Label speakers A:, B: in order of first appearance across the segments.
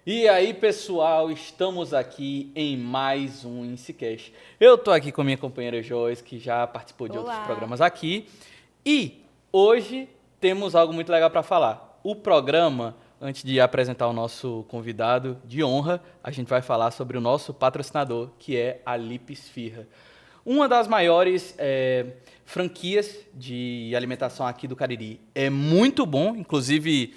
A: E aí, pessoal, estamos aqui em mais um InsiCast. Eu tô aqui com a minha companheira Joyce, que já participou de outros
B: Olá!
A: programas aqui. E hoje temos algo muito legal para falar. O programa, antes de apresentar o nosso convidado de honra, a gente vai falar sobre o nosso patrocinador, que é a Lip Esfirra. Uma das maiores franquias de alimentação aqui do Cariri. É muito bom, inclusive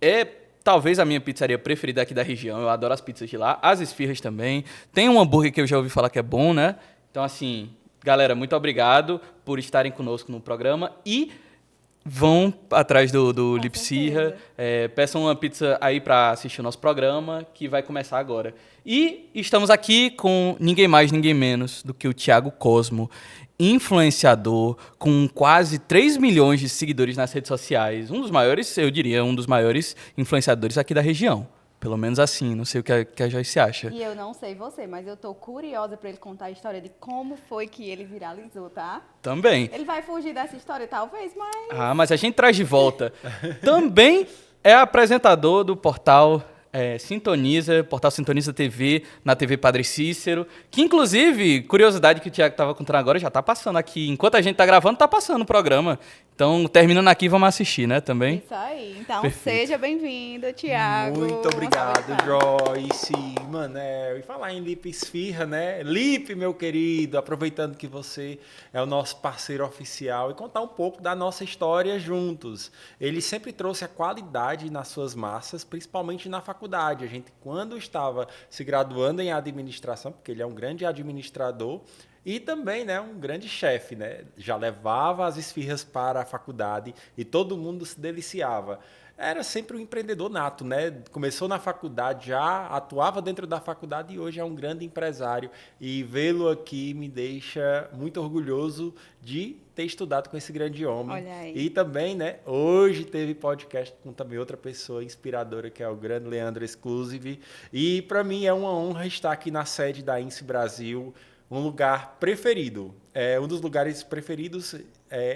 A: é talvez a minha pizzaria preferida aqui da região. Eu adoro as pizzas de lá, as esfirras também. Tem um hambúrguer que eu já ouvi falar que é bom, né? Então, assim, galera, muito obrigado por estarem conosco no programa e vão atrás do
B: Com
A: Lipsirra,
B: certeza.
A: peçam uma pizza aí para assistir o nosso programa, que vai começar agora. E estamos aqui com ninguém mais, ninguém menos do que o Thiago Cosmo, influenciador com quase 3 milhões de seguidores nas redes sociais. Um dos maiores, eu diria, um dos maiores influenciadores aqui da região. Pelo menos assim, não sei o que a Joyce acha.
B: E eu não sei você, mas eu tô curiosa pra ele contar a história de como foi que ele viralizou, tá?
A: Também.
B: Ele vai fugir dessa história, talvez, mas
A: Ah, mas a gente traz de volta. Também é apresentador do portal portal Sintoniza TV, na TV Padre Cícero, que inclusive, curiosidade que o Thiago estava contando agora, já está passando aqui. Enquanto a gente está gravando, está passando o programa. Então, terminando aqui, vamos assistir, né, também?
B: isso aí. Então,
A: Perfeito.
B: seja bem-vindo, Thiago.
C: Muito obrigado, Joyce, Manel. E falar em Lip Esfirra, né? Lip, meu querido, aproveitando que você é o nosso parceiro oficial e contar um pouco da nossa história juntos. Ele sempre trouxe a qualidade nas suas massas, principalmente na faculdade. A gente, quando estava se graduando em administração, porque ele é um grande administrador, e também, né, um grande chefe, né? Já levava as esfirras para a faculdade e todo mundo se deliciava. Era sempre um empreendedor nato, né? Começou na faculdade, já atuava dentro da faculdade e hoje é um grande empresário. E vê-lo aqui me deixa muito orgulhoso de ter estudado com esse grande homem.
B: Olha aí.
C: E também, né, hoje teve podcast com também outra pessoa inspiradora, que é o grande Leandro Exclusive. E para mim é uma honra estar aqui na sede da INSE Brasil, um lugar preferido. É um dos lugares preferidos,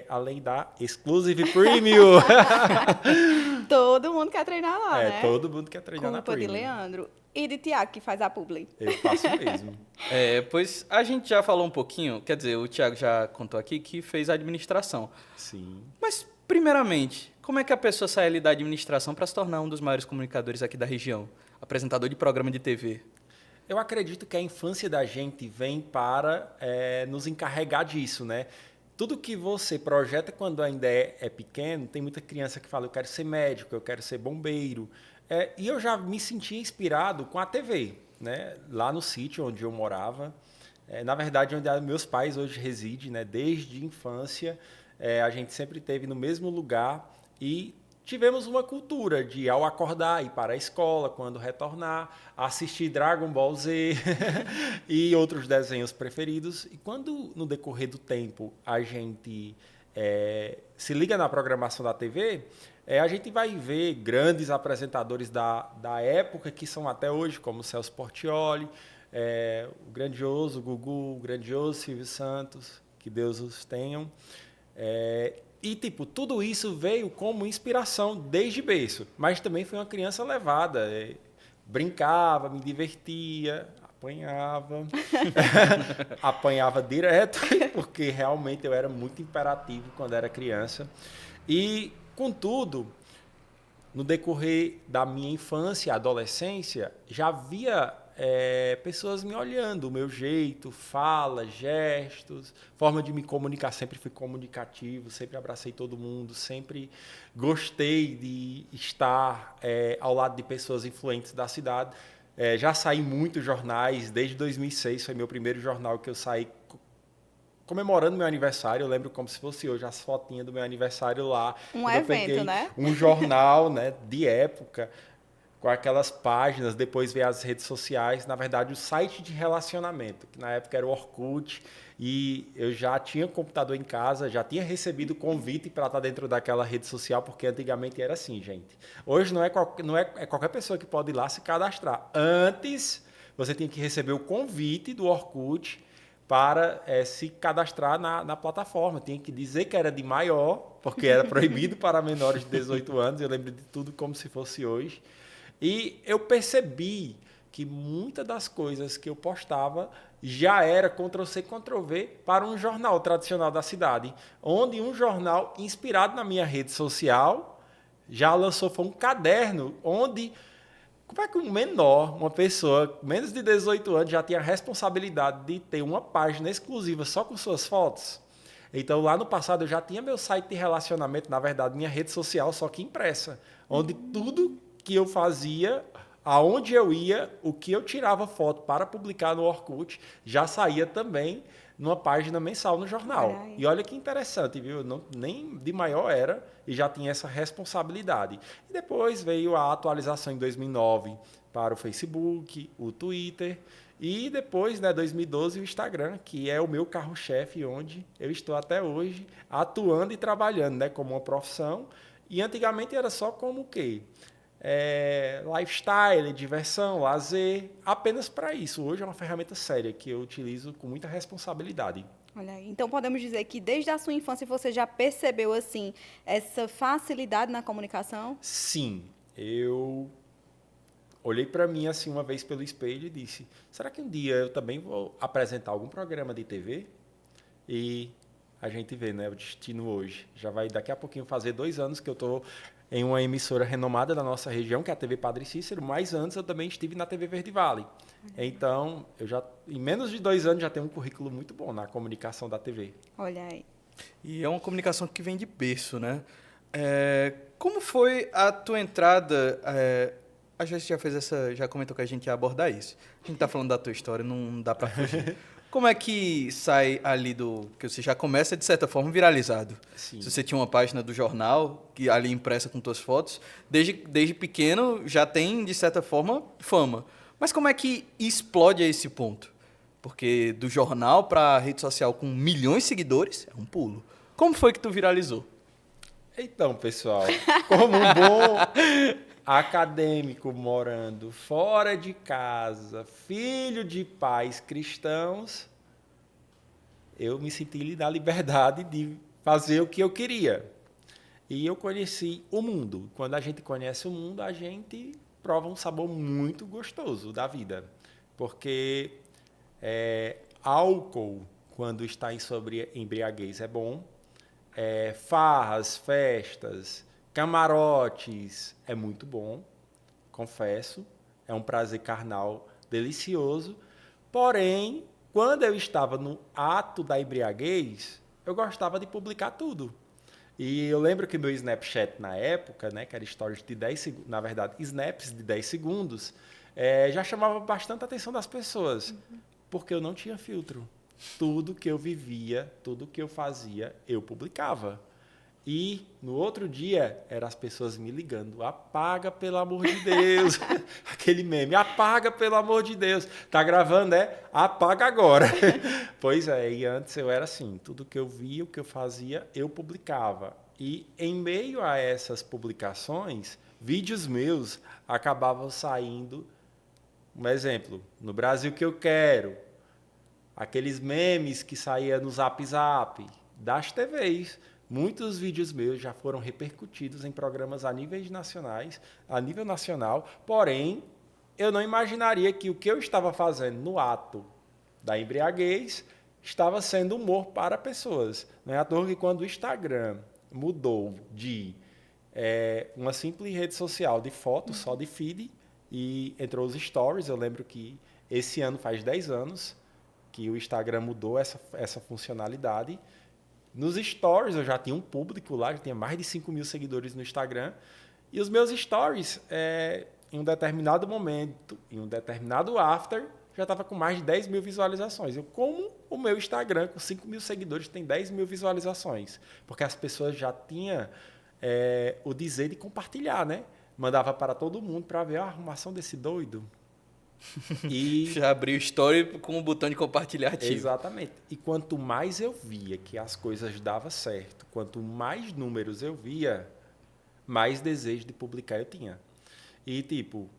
C: além da Exclusive Premium.
B: Todo mundo quer treinar lá, né?
C: Todo mundo quer treinar na
B: Culpa de
C: Premium.
B: Leandro. E de Thiago, que faz a publi.
C: Eu faço mesmo.
A: Pois a gente já falou um pouquinho, quer dizer, o Thiago já contou aqui que fez administração.
C: Sim.
A: Mas, primeiramente, como é que a pessoa sai ali da administração para se tornar um dos maiores comunicadores aqui da região? Apresentador de programa de TV.
C: Eu acredito que a infância da gente vem para nos encarregar disso, né? Tudo que você projeta quando ainda é pequeno, tem muita criança que fala, eu quero ser médico, eu quero ser bombeiro. E eu já me senti inspirado com a TV, né? Lá no sítio onde eu morava. Na verdade, onde meus pais hoje residem, né? Desde a infância, a gente sempre esteve no mesmo lugar e tivemos uma cultura de, ao acordar, ir para a escola, quando retornar, assistir Dragon Ball Z e outros desenhos preferidos. E quando, no decorrer do tempo, a gente se liga na programação da TV, a gente vai ver grandes apresentadores da época, que são até hoje, como Celso Portiolli, o grandioso Gugu, o grandioso Silvio Santos, que Deus os tenham. E, tipo, tudo isso veio como inspiração desde berço. Mas também fui uma criança levada. Brincava, me divertia, apanhava. Apanhava direto, porque realmente eu era muito imperativo quando era criança. E, contudo, no decorrer da minha infância e adolescência, já havia pessoas me olhando, o meu jeito, fala, gestos, forma de me comunicar. Sempre fui comunicativo, sempre abracei todo mundo, sempre gostei de estar ao lado de pessoas influentes da cidade. Já saí muitos jornais, desde 2006 foi meu primeiro jornal que eu saí comemorando meu aniversário. Eu lembro como se fosse hoje as fotinhas do meu aniversário lá.
B: Um
C: Eu
B: evento,
C: peguei
B: né?
C: um jornal, né, de época, com aquelas páginas, depois ver as redes sociais, na verdade o site de relacionamento, que na época era o Orkut, e eu já tinha computador em casa, já tinha recebido convite para estar dentro daquela rede social, porque antigamente era assim, gente. Hoje não é qualquer pessoa que pode ir lá se cadastrar. Antes, você tinha que receber o convite do Orkut para se cadastrar na plataforma. Tinha que dizer que era de maior, porque era proibido para menores de 18 anos, eu lembro de tudo como se fosse hoje. E eu percebi que muitas das coisas que eu postava já era Ctrl-C, Ctrl-V para um jornal tradicional da cidade, onde um jornal inspirado na minha rede social já lançou foi um caderno onde como é que um menor, uma pessoa menos de 18 anos já tinha a responsabilidade de ter uma página exclusiva só com suas fotos? Então, lá no passado, eu já tinha meu site de relacionamento, na verdade, minha rede social, só que impressa, onde tudo que eu fazia, aonde eu ia, o que eu tirava foto para publicar no Orkut, já saía também numa página mensal no jornal.
B: Olha aí.
C: E olha que interessante, viu? Não, nem de maior era e já tinha essa responsabilidade. E depois veio a atualização em 2009 para o Facebook, o Twitter e depois, né, 2012, o Instagram, que é o meu carro-chefe, onde eu estou até hoje atuando e trabalhando, né, como uma profissão. E antigamente era só como o quê? Lifestyle, diversão, lazer, apenas para isso. Hoje é uma ferramenta séria que eu utilizo com muita responsabilidade.
B: Olha aí. Então, podemos dizer que desde a sua infância você já percebeu, assim, essa facilidade na comunicação?
C: Sim, eu olhei para mim assim uma vez pelo espelho e disse: será que um dia eu também vou apresentar algum programa de TV? E a gente vê, né, o destino hoje. Já vai daqui a pouquinho fazer 2 anos que eu estou em uma emissora renomada da nossa região, que é a TV Padre Cícero, mas antes eu também estive na TV Verde Vale. Então, eu já, em menos de 2 anos, já tenho um currículo muito bom na comunicação da TV.
B: Olha aí.
A: E é uma comunicação que vem de berço, né? Como foi a tua entrada? A gente já comentou que a gente ia abordar isso. A gente tá falando da tua história, não dá para fugir. Como é que sai ali que você já começa, de certa forma, viralizado?
C: Sim.
A: Se você tinha uma página do jornal, que ali impressa com tuas fotos, desde pequeno já tem, de certa forma, fama. Mas como é que explode a esse ponto? Porque do jornal para a rede social com milhões de seguidores, é um pulo. Como foi que tu viralizou?
C: Então, pessoal, como um bom acadêmico morando fora de casa, filho de pais cristãos, eu me senti na liberdade de fazer o que eu queria. E eu conheci o mundo. Quando a gente conhece o mundo, a gente prova um sabor muito gostoso da vida. Porque álcool, quando está em embriaguez, é bom. Farras, festas, camarotes, é muito bom, confesso. É um prazer carnal delicioso. Porém, quando eu estava no ato da embriaguez, eu gostava de publicar tudo. E eu lembro que meu Snapchat na época, né, que era stories de 10 segundos, na verdade, snaps de 10 segundos, já chamava bastante a atenção das pessoas, porque eu não tinha filtro. Tudo que eu vivia, tudo que eu fazia, eu publicava. E no outro dia, eram as pessoas me ligando: apaga, pelo amor de Deus. Aquele meme: apaga, pelo amor de Deus. Tá gravando, apaga agora. Pois é, e antes eu era assim: tudo que eu via, o que eu fazia, eu publicava. E em meio a essas publicações, vídeos meus acabavam saindo. Um exemplo: no Brasil que eu quero. Aqueles memes que saíam no Zap Zap, das TVs. Muitos vídeos meus já foram repercutidos em programas a nível nacional, porém, eu não imaginaria que o que eu estava fazendo no ato da embriaguez estava sendo humor para pessoas. Não é à toa que quando o Instagram mudou de uma simples rede social de fotos, só de feed, e entrou os stories, eu lembro que esse ano faz 10 anos que o Instagram mudou essa funcionalidade. Nos stories, eu já tinha um público lá, já tinha mais de 5 mil seguidores no Instagram. E os meus stories, em um determinado momento, em um determinado after, já estava com mais de 10 mil visualizações. Como o meu Instagram, com 5 mil seguidores, tem 10 mil visualizações? Porque as pessoas já tinham o dizer de compartilhar, né? Mandava para todo mundo para ver a arrumação desse doido.
A: E já abriu story com o botão de compartilhar ativo.
C: Exatamente. E quanto mais eu via que as coisas davam certo, quanto mais números eu via, mais desejo de publicar eu tinha. E, tipo,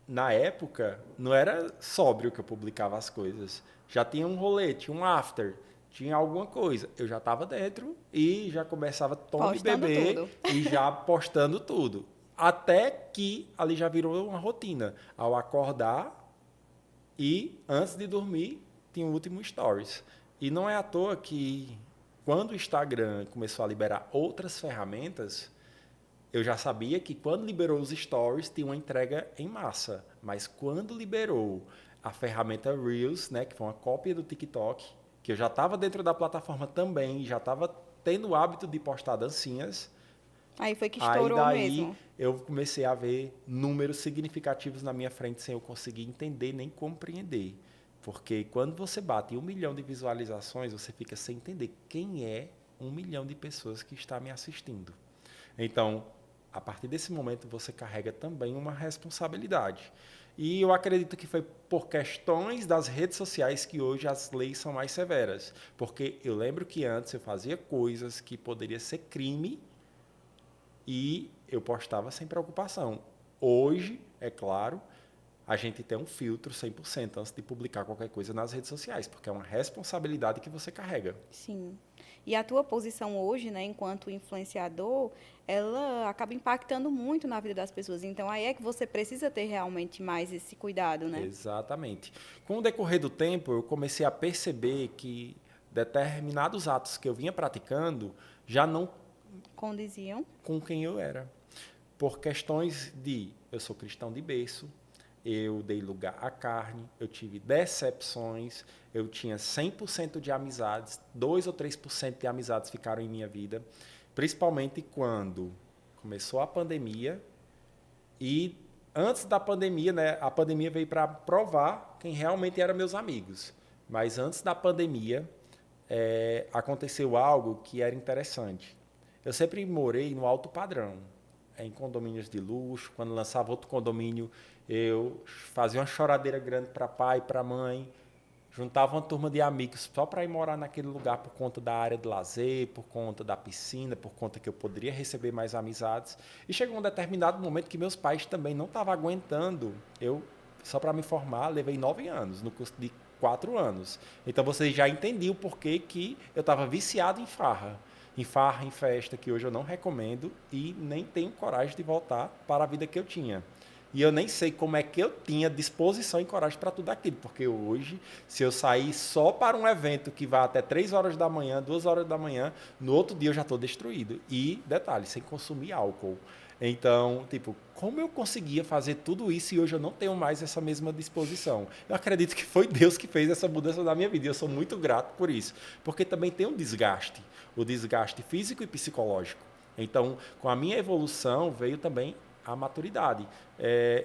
C: na época, não era sóbrio que eu publicava as coisas. Já tinha um rolê, tinha um after, tinha alguma coisa. Eu já estava dentro e já começava a tomar e beber e já postando tudo. até que ali já virou uma rotina. Ao acordar e antes de dormir, tinha o último stories. E não é à toa que quando o Instagram começou a liberar outras ferramentas, eu já sabia que quando liberou os stories, tinha uma entrega em massa. Mas quando liberou a ferramenta Reels, né, que foi uma cópia do TikTok, que eu já estava dentro da plataforma também, já estava tendo o hábito de postar dancinhas,
B: Aí foi que
C: aí
B: estourou
C: daí
B: mesmo.
C: eu comecei a ver números significativos na minha frente sem eu conseguir entender nem compreender. Porque quando você bate 1 milhão de visualizações, você fica sem entender quem é 1 milhão de pessoas que está me assistindo. Então, a partir desse momento, você carrega também uma responsabilidade. E eu acredito que foi por questões das redes sociais que hoje as leis são mais severas. Porque eu lembro que antes eu fazia coisas que poderia ser crime e eu postava sem preocupação. Hoje, é claro, a gente tem um filtro 100% antes de publicar qualquer coisa nas redes sociais, porque é uma responsabilidade que você carrega.
B: Sim. E a tua posição hoje, né, enquanto influenciador, ela acaba impactando muito na vida das pessoas. Então, aí é que você precisa ter realmente mais esse cuidado, né?
C: Exatamente. Com o decorrer do tempo, eu comecei a perceber que determinados atos que eu vinha praticando já não
B: Condiziam.
C: com quem eu era. Por questões de eu sou cristão de berço, eu dei lugar à carne, eu tive decepções, eu tinha 100% de amizades, 2 ou 3% de amizades ficaram em minha vida, principalmente quando começou a pandemia e antes da pandemia, né, a pandemia veio para provar quem realmente eram meus amigos. Mas antes da pandemia, aconteceu algo que era interessante. Eu sempre morei no alto padrão, em condomínios de luxo. Quando lançava outro condomínio, eu fazia uma choradeira grande para pai, para mãe, juntava uma turma de amigos só para ir morar naquele lugar por conta da área de lazer, por conta da piscina, por conta que eu poderia receber mais amizades. E chegou um determinado momento que meus pais também não estavam aguentando. Eu, só para me formar, levei 9 anos, no curso de 4 anos. Então, vocês já entendiam o porquê que eu estava viciado em farra, em festa, que hoje eu não recomendo e nem tenho coragem de voltar para a vida que eu tinha. E eu nem sei como é que eu tinha disposição e coragem para tudo aquilo, porque hoje, se eu sair só para um evento que vai até 3 horas da manhã, 2 horas da manhã, no outro dia eu já estou destruído. E, detalhe, sem consumir álcool. Então, tipo, como eu conseguia fazer tudo isso e hoje eu não tenho mais essa mesma disposição? Eu acredito que foi Deus que fez essa mudança na minha vida e eu sou muito grato por isso. Porque também tem um desgaste, o desgaste físico e psicológico. Então, com a minha evolução, veio também a maturidade.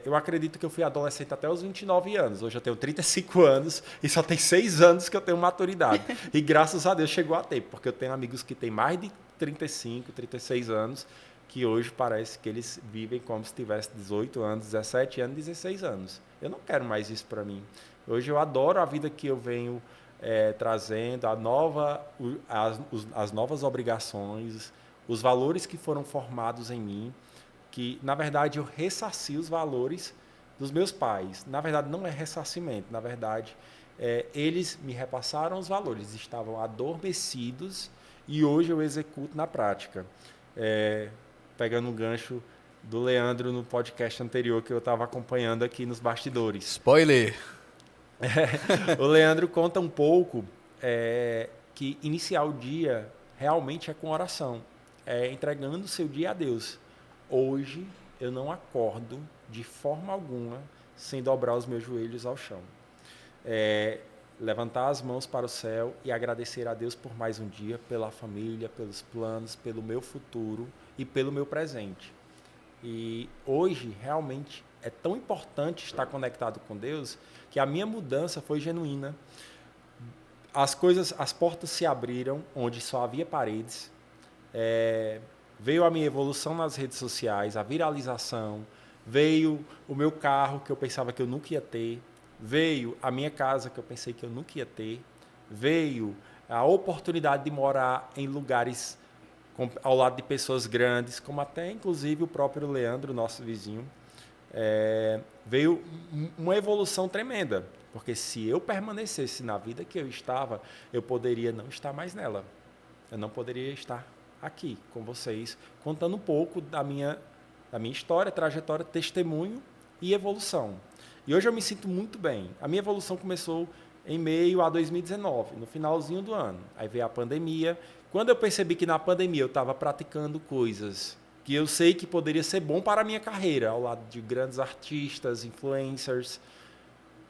C: Eu acredito que eu fui adolescente até os 29 anos. Hoje eu tenho 35 anos e só tem 6 anos que eu tenho maturidade. E graças a Deus chegou a tempo, porque eu tenho amigos que têm mais de 35, 36 anos, que hoje parece que eles vivem como se tivessem 18 anos, 17 anos, 16 anos. Eu não quero mais isso para mim. Hoje eu adoro a vida que eu venho trazendo, as novas obrigações, os valores que foram formados em mim, que, na verdade, eu ressarci os valores dos meus pais. Na verdade, não é ressarcimento, na verdade, eles me repassaram os valores, estavam adormecidos e hoje eu executo na prática. Pegando um gancho do Leandro no podcast anterior que eu estava acompanhando aqui nos bastidores.
A: Spoiler!
C: O Leandro conta um pouco que iniciar o dia realmente é com oração, entregando o seu dia a Deus. Hoje, eu não acordo de forma alguma sem dobrar os meus joelhos ao chão. Levantar as mãos para o céu e agradecer a Deus por mais um dia, pela família, pelos planos, pelo meu futuro e pelo meu presente. E hoje, realmente, é tão importante estar conectado com Deus que a minha mudança foi genuína. As portas se abriram onde só havia paredes. Veio a minha evolução nas redes sociais, a viralização, veio o meu carro que eu pensava que eu nunca ia ter, veio a minha casa que eu pensei que eu nunca ia ter, veio a oportunidade de morar em lugares ao lado de pessoas grandes, como até inclusive o próprio Leandro, nosso vizinho. Veio uma evolução tremenda, porque se eu permanecesse na vida que eu estava, eu poderia não estar mais nela, eu não poderia estar aqui com vocês, contando um pouco da minha da minha história, trajetória, testemunho e evolução. E hoje eu me sinto muito bem. A minha evolução começou em meio a 2019, no finalzinho do ano. Aí veio a pandemia. Quando eu percebi que na pandemia eu estava praticando coisas que eu sei que poderia ser bom para a minha carreira, ao lado de grandes artistas, influencers,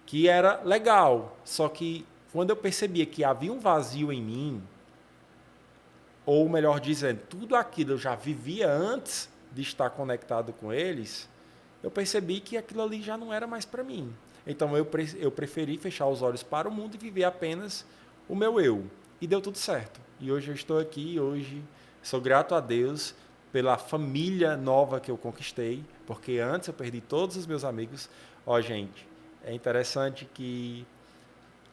C: que era legal. Só que quando eu percebia que havia um vazio em mim, ou melhor dizendo, tudo aquilo eu já vivia antes de estar conectado com eles, eu percebi que aquilo ali já não era mais para mim. Então eu preferi fechar os olhos para o mundo e viver apenas o meu eu. E deu tudo certo. E hoje eu estou aqui, hoje sou grato a Deus pela família nova que eu conquistei, porque antes eu perdi todos os meus amigos. Ó, gente, é interessante que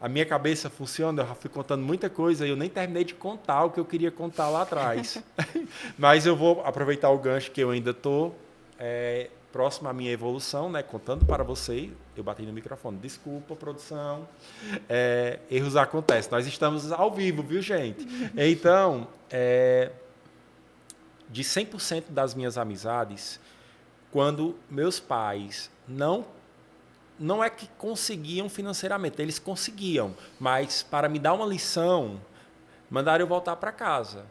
C: a minha cabeça funciona, eu já fui contando muita coisa e eu nem terminei de contar o que eu queria contar lá atrás. Mas eu vou aproveitar o gancho que eu ainda estou próximo à minha evolução, né, contando para vocês. Eu bati no microfone, desculpa, produção. Erros acontecem. Nós estamos ao vivo, viu, gente? Então, de 100% das minhas amizades, quando meus pais não é que conseguiam financeiramente, eles conseguiam, mas para me dar uma lição, mandaram eu voltar para casa.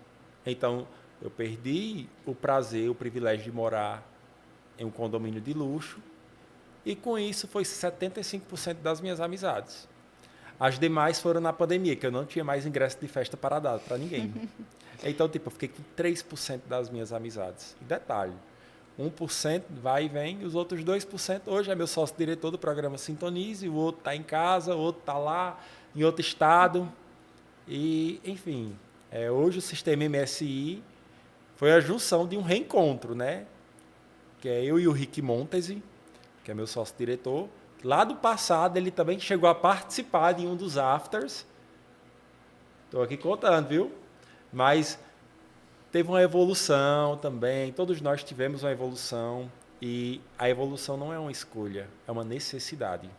C: Então, eu perdi o prazer, o privilégio de morar em um condomínio de luxo, e com isso foi 75% das minhas amizades. As demais foram na pandemia, que eu não tinha mais ingresso de festa para dar para ninguém. Então, tipo, eu fiquei com 3% das minhas amizades. E detalhe, 1% vai e vem, e os outros 2% hoje é meu sócio-diretor do programa Sintonize, o outro está em casa, o outro está lá, em outro estado. E, enfim, hoje o sistema MSI foi a junção de um reencontro, né? Que é eu e o Rick Montesi, que é meu sócio-diretor. Lá do passado, ele também chegou a participar de um dos afters. Estou aqui contando, viu? Mas teve uma evolução também, todos nós tivemos uma evolução, e a evolução não é uma escolha, é uma necessidade.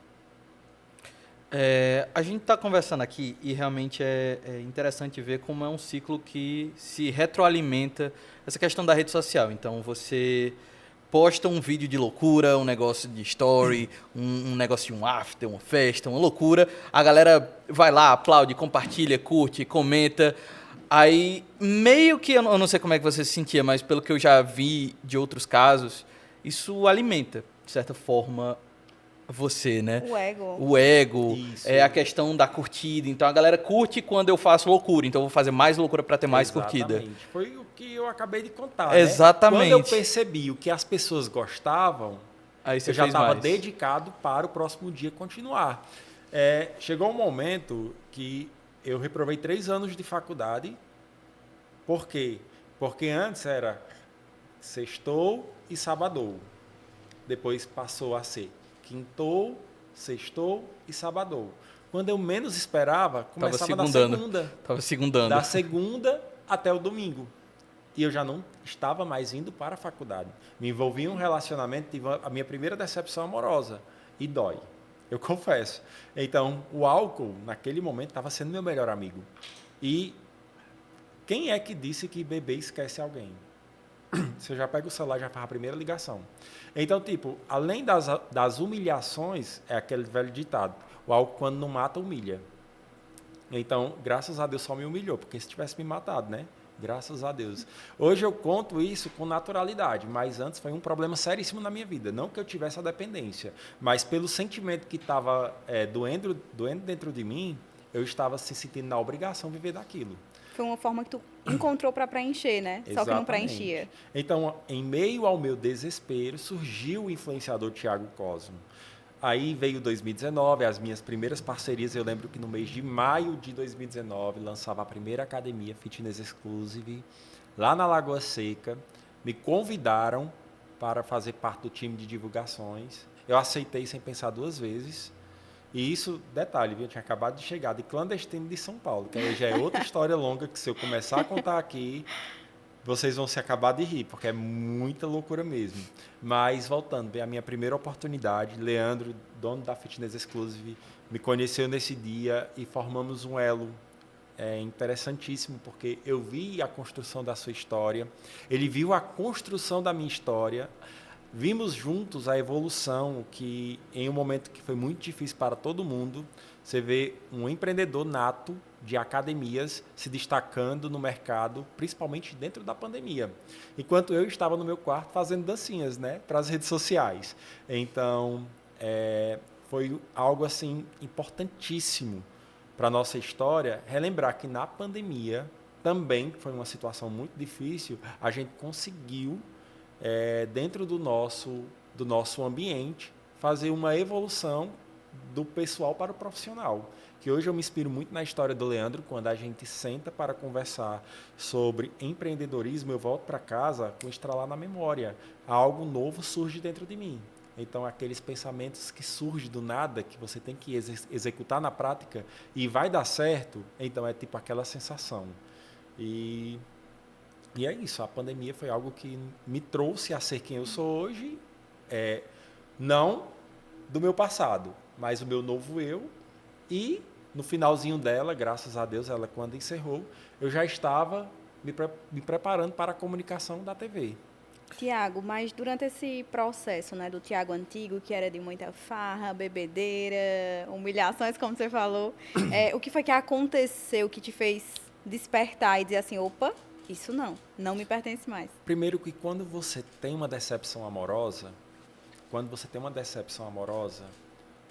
A: A gente está conversando aqui e realmente é interessante ver como é um ciclo que se retroalimenta essa questão da rede social. Então, você posta um vídeo de loucura, um negócio de story, um negócio de um after, uma festa, uma loucura. A galera vai lá, aplaude, compartilha, curte, comenta. Aí, meio que, eu não sei como é que você se sentia, mas pelo que eu já vi de outros casos, isso alimenta, de certa forma, você, né? O ego,
C: Isso.
A: a questão da curtida. Então, a galera curte quando eu faço loucura, então eu vou fazer mais loucura para ter mais curtida.
C: Exatamente. Foi o que eu acabei de contar,
A: Exatamente.
C: né? Quando eu percebi o que as pessoas gostavam,
A: Aí você
C: eu já
A: fez
C: estava
A: mais.
C: dedicado para o próximo dia continuar. Chegou um momento que eu reprovei 3 anos de faculdade. Por quê? Porque antes era sextou e sabadou. Depois passou a ser quintou, sextou e sabadou. Quando eu menos esperava, começava da segunda.
A: Tava segundando.
C: Da segunda até o domingo. E eu já não estava mais indo para a faculdade. Me envolvi em um relacionamento, tive a minha primeira decepção amorosa. E dói, eu confesso. Então, o álcool, naquele momento, estava sendo meu melhor amigo. E quem é que disse que beber esquece alguém? Você já pega o celular e já faz a primeira ligação. Então, tipo, além das humilhações, é aquele velho ditado, o álcool quando não mata, humilha. Então, graças a Deus só me humilhou, porque se tivesse me matado, né? Graças a Deus. Hoje eu conto isso com naturalidade, mas antes foi um problema seríssimo na minha vida. Não que eu tivesse a dependência, mas pelo sentimento que estava doendo dentro de mim, eu estava se sentindo na obrigação de viver daquilo.
B: Foi uma forma que tu encontrou para preencher, né?
C: Exatamente.
B: Só que não preenchia.
C: Então, em meio ao meu desespero, surgiu o influenciador Thiago Cosmo. Aí veio 2019, as minhas primeiras parcerias. Eu lembro que no mês de maio de 2019, lançava a primeira academia Fitness Exclusive, lá na Lagoa Seca. Me convidaram para fazer parte do time de divulgações. Eu aceitei sem pensar 2 vezes. E isso, detalhe, eu tinha acabado de chegar de clandestino de São Paulo, que aí já é outra história longa, que se eu começar a contar aqui, vocês vão se acabar de rir, porque é muita loucura mesmo. Mas, voltando, a minha primeira oportunidade, Leandro, dono da Fitness Exclusive, me conheceu nesse dia e formamos um elo interessantíssimo, porque eu vi a construção da sua história, ele viu a construção da minha história, vimos juntos a evolução que, em um momento que foi muito difícil para todo mundo, você vê um empreendedor nato de academias se destacando no mercado, principalmente dentro da pandemia. Enquanto eu estava no meu quarto fazendo dancinhas, né, para as redes sociais. Então, foi algo assim importantíssimo para a nossa história, relembrar que na pandemia também foi uma situação muito difícil, a gente conseguiu, dentro do nosso ambiente, fazer uma evolução do pessoal para o profissional. Que hoje eu me inspiro muito na história do Leandro, quando a gente senta para conversar sobre empreendedorismo, eu volto para casa com estralar na memória. Algo novo surge dentro de mim. Então, aqueles pensamentos que surgem do nada, que você tem que executar na prática e vai dar certo, então é tipo aquela sensação. E é isso, a pandemia foi algo que me trouxe a ser quem eu sou hoje, não do meu passado, mas o meu novo eu. E no finalzinho dela, graças a Deus, ela quando encerrou, eu já estava me preparando para a comunicação da TV.
B: Tiago, mas durante esse processo, né, do Tiago antigo, que era de muita farra, bebedeira, humilhações, como você falou, o que foi que aconteceu que te fez despertar e dizer assim, opa, isso não me pertence mais?
C: Primeiro que quando você tem uma decepção amorosa,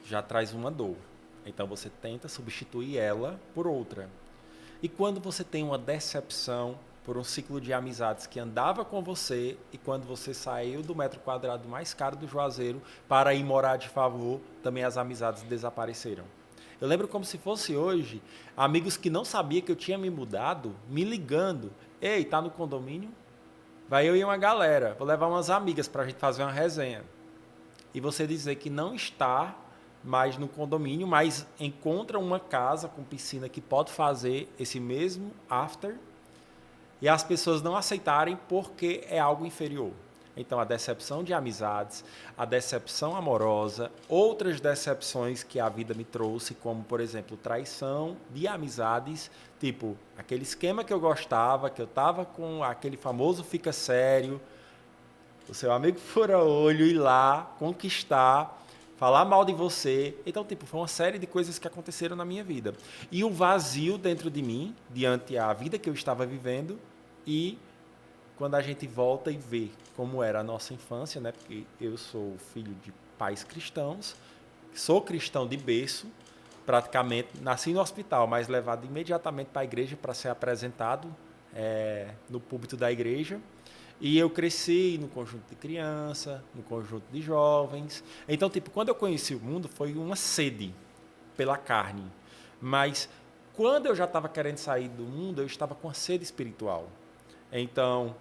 C: já traz uma dor. Então você tenta substituir ela por outra. E quando você tem uma decepção por um ciclo de amizades que andava com você e quando você saiu do metro quadrado mais caro do Juazeiro para ir morar de favor, também as amizades desapareceram. Eu lembro como se fosse hoje, amigos que não sabiam que eu tinha me mudado, me ligando. Ei, tá no condomínio? Vai eu e uma galera, vou levar umas amigas para a gente fazer uma resenha. E você dizer que não está mais no condomínio, mas encontra uma casa com piscina que pode fazer esse mesmo after e as pessoas não aceitarem porque é algo inferior. Então, a decepção de amizades, a decepção amorosa, outras decepções que a vida me trouxe, como, por exemplo, traição de amizades, tipo, aquele esquema que eu gostava, que eu estava com aquele famoso fica sério, o seu amigo fura-olho ir lá, conquistar, falar mal de você. Então, tipo, foi uma série de coisas que aconteceram na minha vida. E o vazio dentro de mim, diante a vida que eu estava vivendo, e quando a gente volta e vê como era a nossa infância, né? Porque eu sou filho de pais cristãos, sou cristão de berço, praticamente nasci no hospital, mas levado imediatamente para a igreja para ser apresentado no púlpito da igreja. E eu cresci no conjunto de criança, no conjunto de jovens. Então, tipo, quando eu conheci o mundo, foi uma sede pela carne. Mas quando eu já estava querendo sair do mundo, eu estava com a sede espiritual. Então,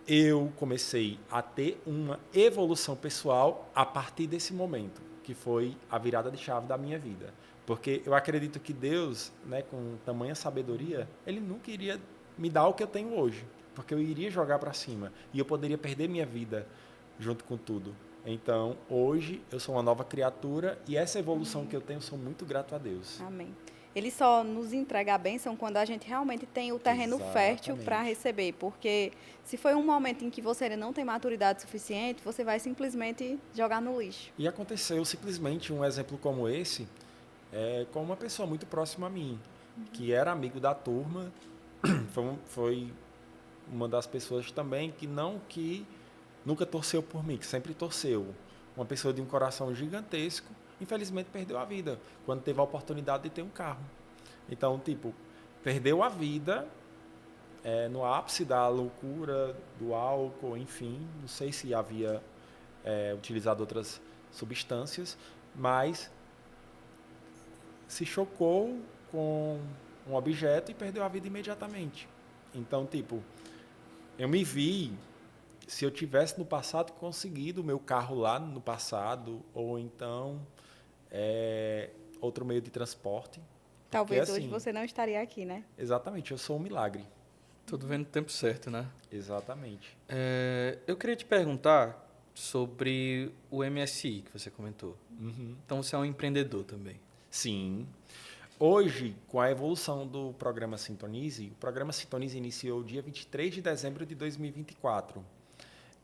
C: eu comecei a ter uma evolução pessoal a partir desse momento, que foi a virada de chave da minha vida. Porque eu acredito que Deus, né, com tamanha sabedoria, Ele nunca iria me dar o que eu tenho hoje, porque eu iria jogar para cima e eu poderia perder minha vida junto com tudo. Então, hoje, eu sou uma nova criatura e essa evolução que eu tenho, eu sou muito grato a Deus.
B: Amém. Ele só nos entrega a bênção quando a gente realmente tem o terreno fértil para receber. Porque se foi um momento em que você não tem maturidade suficiente, você vai simplesmente jogar no lixo.
C: E aconteceu simplesmente um exemplo como esse, com uma pessoa muito próxima a mim, que era amigo da turma, foi uma das pessoas também que nunca torceu por mim, que sempre torceu. Uma pessoa de um coração gigantesco, infelizmente perdeu a vida quando teve a oportunidade de ter um carro. Então, tipo, perdeu a vida no ápice da loucura, do álcool, enfim, não sei se havia utilizado outras substâncias, mas se chocou com um objeto e perdeu a vida imediatamente. Então, tipo, eu me vi, se eu tivesse no passado conseguido o meu carro lá no passado, ou então outro meio de transporte.
B: Talvez
C: porque,
B: hoje você não estaria aqui, né?
C: Exatamente, eu sou um milagre.
A: Tudo vendo o tempo certo, né?
C: Exatamente.
A: Eu queria te perguntar sobre o MSI que você comentou.
C: Uhum.
A: Então, você é um empreendedor também.
C: Sim. Hoje, com a evolução do programa Sintonize, o programa Sintonize iniciou dia 23 de dezembro de 2024.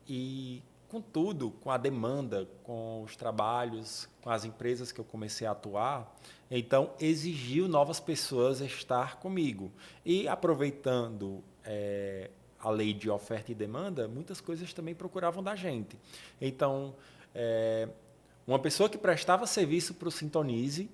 C: E com tudo, com a demanda, com os trabalhos, com as empresas que eu comecei a atuar, então exigiu novas pessoas estar comigo. E aproveitando a lei de oferta e demanda, muitas coisas também procuravam da gente. Então, uma pessoa que prestava serviço para o Sintonize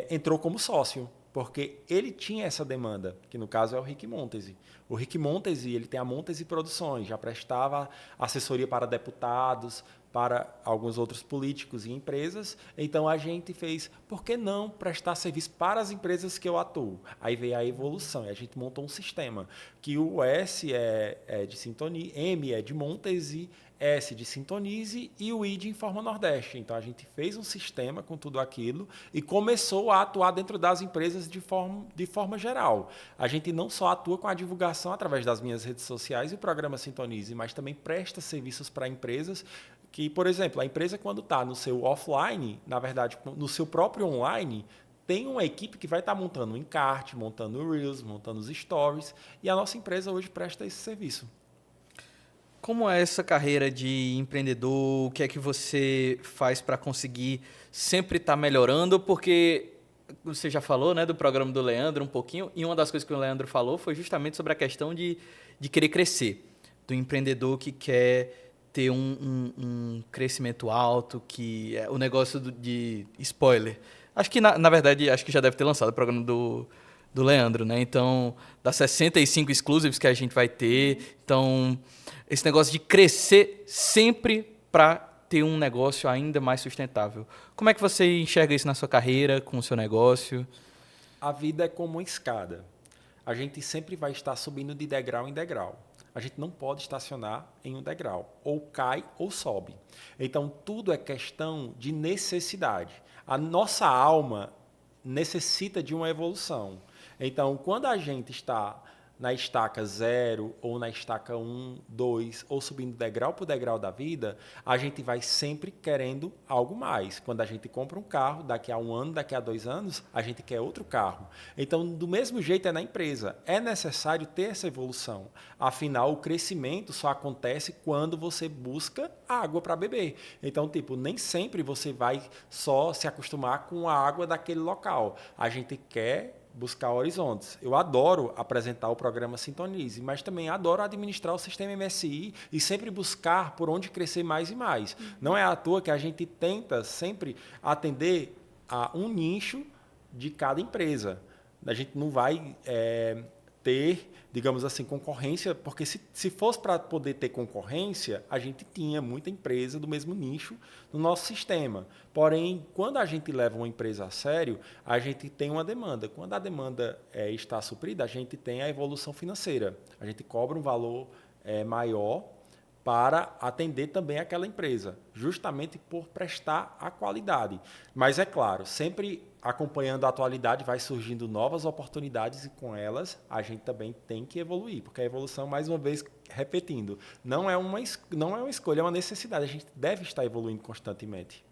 C: entrou como sócio, porque ele tinha essa demanda, que no caso é o Rick Montesi. O Rick Montesi, ele tem a Montesi Produções, já prestava assessoria para deputados, para alguns outros políticos e empresas. Então a gente fez, por que não prestar serviço para as empresas que eu atuo? Aí veio a evolução, e a gente montou um sistema, que o S é de Sintonize, M é de Montesi, S de Sintonize e o I de Informa Nordeste. Então, a gente fez um sistema com tudo aquilo e começou a atuar dentro das empresas de forma geral. A gente não só atua com a divulgação através das minhas redes sociais e o programa Sintonize, mas também presta serviços para empresas que, por exemplo, a empresa quando está no seu offline, na verdade, no seu próprio online, tem uma equipe que vai estar montando o encarte, montando o Reels, montando os Stories, e a nossa empresa hoje presta esse serviço.
A: Como é essa carreira de empreendedor? O que é que você faz para conseguir sempre estar melhorando? Porque você já falou, né, do programa do Leandro um pouquinho, e uma das coisas que o Leandro falou foi justamente sobre a questão de querer crescer, do empreendedor que quer ter um crescimento alto, que é o negócio de spoiler. Acho que, na verdade, acho que já deve ter lançado o programa do Leandro, né? Então, das 65 exclusives que a gente vai ter. Então, esse negócio de crescer sempre para ter um negócio ainda mais sustentável. Como é que você enxerga isso na sua carreira, com o seu negócio?
C: A vida é como uma escada. A gente sempre vai estar subindo de degrau em degrau. A gente não pode estacionar em um degrau. Ou cai ou sobe. Então, tudo é questão de necessidade. A nossa alma necessita de uma evolução. Então, quando a gente está na estaca 0 ou na estaca 1, 2, ou subindo degrau por degrau da vida, a gente vai sempre querendo algo mais. Quando a gente compra um carro, daqui a 1 ano, daqui a 2 anos, a gente quer outro carro. Então, do mesmo jeito é na empresa. É necessário ter essa evolução. Afinal, o crescimento só acontece quando você busca água para beber. Então, nem sempre você vai só se acostumar com a água daquele local. A gente quer buscar horizontes. Eu adoro apresentar o programa Sintonize, mas também adoro administrar o sistema MSI e sempre buscar por onde crescer mais e mais. Não é à toa que a gente tenta sempre atender a um nicho de cada empresa. A gente não vai ter, digamos assim, concorrência, porque se fosse para poder ter concorrência, a gente tinha muita empresa do mesmo nicho no nosso sistema. Porém, quando a gente leva uma empresa a sério, a gente tem uma demanda. Quando a demanda está suprida, a gente tem a evolução financeira. A gente cobra um valor maior para atender também aquela empresa, justamente por prestar a qualidade. Mas, é claro, sempre acompanhando a atualidade, vai surgindo novas oportunidades e com elas a gente também tem que evoluir, porque a evolução, mais uma vez, repetindo, não é uma escolha, é uma necessidade. A gente deve estar evoluindo constantemente.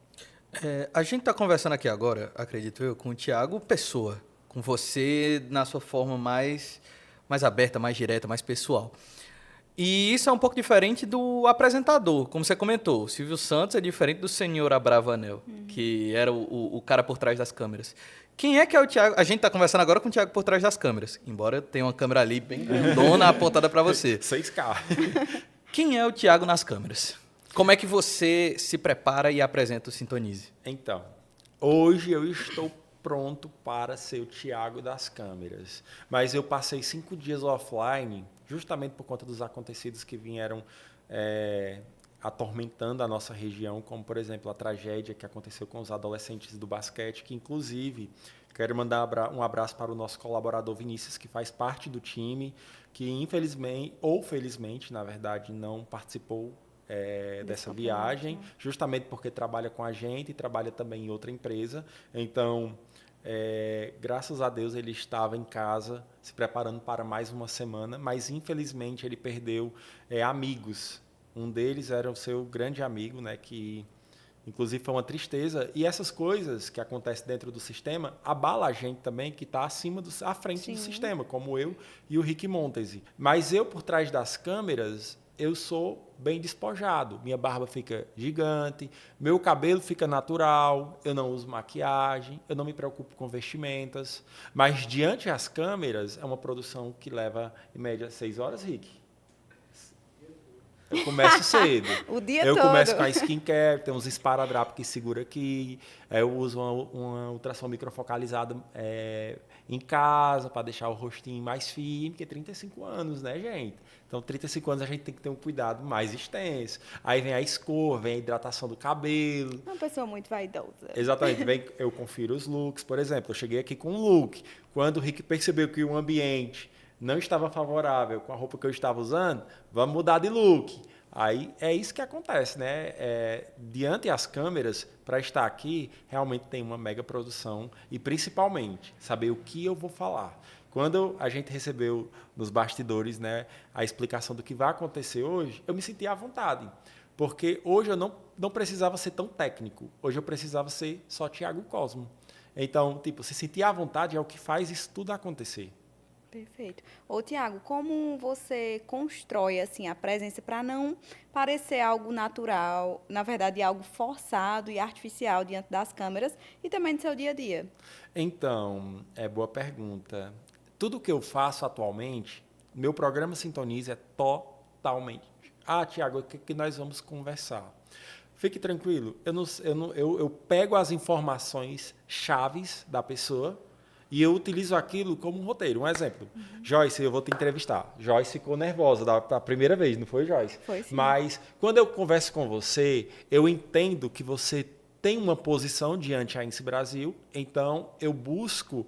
A: A gente está conversando aqui agora, acredito eu, com o Thiago Pessoa, com você na sua forma mais aberta, mais direta, mais pessoal. E isso é um pouco diferente do apresentador, como você comentou. O Silvio Santos é diferente do senhor Abravanel, que era o cara por trás das câmeras. Quem é que é o Thiago? A gente está conversando agora com o Thiago por trás das câmeras, embora tenha uma câmera ali bem grandona apontada para você.
C: 6K.
A: Quem é o Thiago nas câmeras? Como é que você se prepara e apresenta o Sintonize?
C: Então, hoje eu estou pronto para ser o Thiago das câmeras. Mas eu passei 5 dias offline, justamente por conta dos acontecidos que vieram atormentando a nossa região, como, por exemplo, a tragédia que aconteceu com os adolescentes do basquete, que, inclusive, quero mandar um abraço para o nosso colaborador Vinícius, que faz parte do time, que, infelizmente, ou felizmente, na verdade, não participou dessa viagem, justamente porque trabalha com a gente e trabalha também em outra empresa. Então, graças a Deus, ele estava em casa se preparando para mais uma semana, mas infelizmente ele perdeu amigos. Um deles era o seu grande amigo, né, que inclusive foi uma tristeza. E essas coisas que acontecem dentro do sistema abala a gente também, que está à frente do sistema, como eu e o Rick Montesi. Mas eu, por trás das câmeras, eu sou bem despojado. Minha barba fica gigante, meu cabelo fica natural, eu não uso maquiagem, eu não me preocupo com vestimentas. Mas diante das câmeras, é uma produção que leva, em média, 6 horas, Rick. Eu começo cedo.
B: O dia
C: eu
B: todo.
C: começo com a skincare, tem uns esparadrapos que segura aqui. Eu uso uma ultrassom microfocalizada em casa para deixar o rostinho mais firme, porque 35 anos, né, gente? Então, 35 anos a gente tem que ter um cuidado mais extenso. Aí vem a escova, vem a hidratação do cabelo.
B: Uma pessoa muito vaidosa.
C: Exatamente. Eu confiro os looks. Por exemplo, eu cheguei aqui com um look. Quando o Rick percebeu que o ambiente não estava favorável com a roupa que eu estava usando, vamos mudar de look. Aí é isso que acontece, né? Diante das câmeras, para estar aqui, realmente tem uma mega produção e, principalmente, saber o que eu vou falar. Quando a gente recebeu nos bastidores, né, a explicação do que vai acontecer hoje, eu me senti à vontade. Porque hoje eu não precisava ser tão técnico. Hoje eu precisava ser só Thiago Cosmo. Então, se sentir à vontade é o que faz isso tudo acontecer.
B: Perfeito. Ô, Tiago, como você constrói assim a presença para não parecer algo natural, na verdade, algo forçado e artificial diante das câmeras e também do seu dia a dia?
C: Então, boa pergunta. Tudo que eu faço atualmente, meu programa Sintonize é totalmente. Tiago, o que nós vamos conversar? Fique tranquilo, eu pego as informações chaves da pessoa e eu utilizo aquilo como um roteiro. Um exemplo. Joyce, eu vou te entrevistar. Joyce ficou nervosa da primeira vez, não foi, Joyce?
B: Foi sim.
C: Mas quando eu converso com você, eu entendo que você tem uma posição diante a INSE Brasil, então eu busco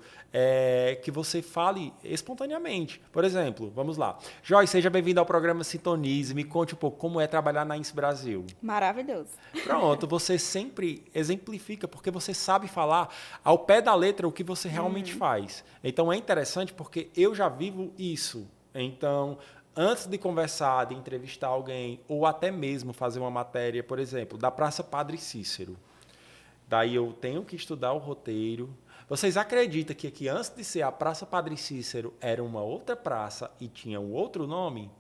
C: que você fale espontaneamente. Por exemplo, vamos lá. Joyce, seja bem-vindo ao programa Sintonize. Me conte um pouco como é trabalhar na INSE Brasil.
B: Maravilhoso.
C: Pronto, você sempre exemplifica, porque você sabe falar ao pé da letra o que você realmente faz. Então, é interessante porque eu já vivo isso. Então, antes de conversar, de entrevistar alguém, ou até mesmo fazer uma matéria, por exemplo, da Praça Padre Cícero, daí eu tenho que estudar o roteiro. Vocês acreditam que aqui, antes de ser a Praça Padre Cícero, era uma outra praça e tinha um outro nome?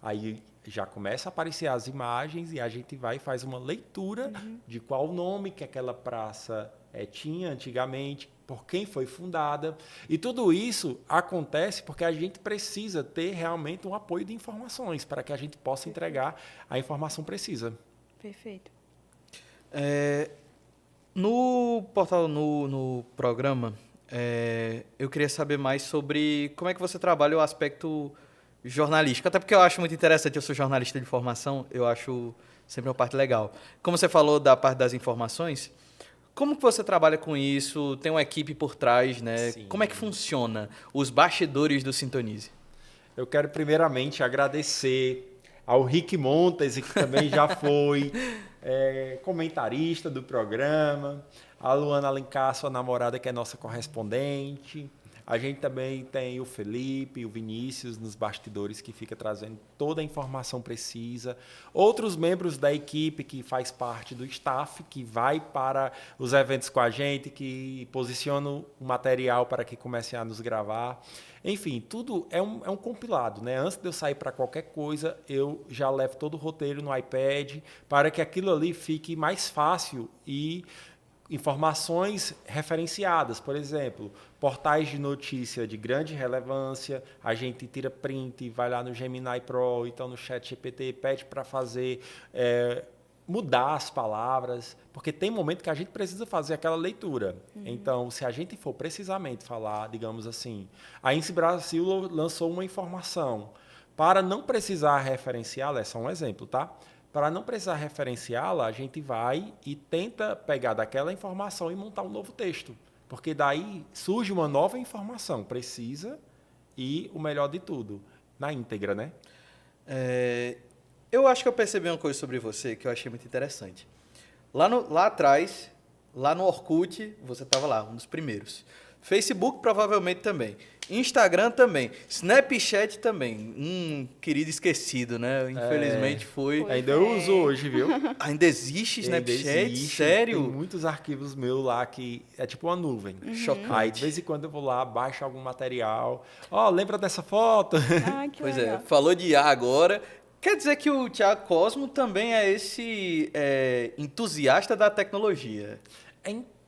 C: Aí já começa a aparecer as imagens e a gente vai e faz uma leitura de qual nome que aquela praça tinha antigamente, por quem foi fundada. E tudo isso acontece porque a gente precisa ter realmente um apoio de informações para que a gente possa entregar a informação precisa.
B: Perfeito.
A: No portal, no programa, eu queria saber mais sobre como é que você trabalha o aspecto jornalístico. Até porque eu acho muito interessante, eu sou jornalista de formação, eu acho sempre uma parte legal. Como você falou da parte das informações, como que você trabalha com isso? Tem uma equipe por trás, né?
C: Sim.
A: Como é que funciona os bastidores do Sintonize?
C: Eu quero primeiramente agradecer ao Rick Montes, que também já foi comentarista do programa, a Luana Alencar, sua namorada, que é nossa correspondente. A gente também tem o Felipe e o Vinícius nos bastidores, que fica trazendo toda a informação precisa. Outros membros da equipe que faz parte do staff, que vai para os eventos com a gente, que posicionam o material para que comecem a nos gravar. Enfim, tudo é um compilado, né? Antes de eu sair para qualquer coisa, eu já levo todo o roteiro no iPad para que aquilo ali fique mais fácil e informações referenciadas, por exemplo, portais de notícia de grande relevância, a gente tira print, vai lá no Gemini Pro, então no ChatGPT, pede para fazer, mudar as palavras, porque tem momento que a gente precisa fazer aquela leitura. Então, se a gente for precisamente falar, digamos assim, a INSE Brasil lançou uma informação, para não precisar referenciá-la, é só um exemplo, tá? Para não precisar referenciá-la, a gente vai e tenta pegar daquela informação e montar um novo texto. Porque daí surge uma nova informação precisa e, o melhor de tudo, na íntegra, né?
A: Eu acho que eu percebi uma coisa sobre você que eu achei muito interessante. Lá atrás, lá no Orkut, você estava lá, um dos primeiros. Facebook provavelmente também. Instagram também. Snapchat também. Querido esquecido, né? Infelizmente foi.
C: Ainda eu uso hoje, viu?
A: Ainda existe Snapchat?
C: Ainda existe.
A: Sério?
C: Tem muitos arquivos meus lá que é tipo uma nuvem.
A: Chocante.
C: Aí de vez em quando eu vou lá, baixo algum material. Lembra dessa foto?
B: Ah, que
A: Pois
B: legal.
A: falou de IA agora. Quer dizer que o Thiago Cosmo também é esse entusiasta da tecnologia.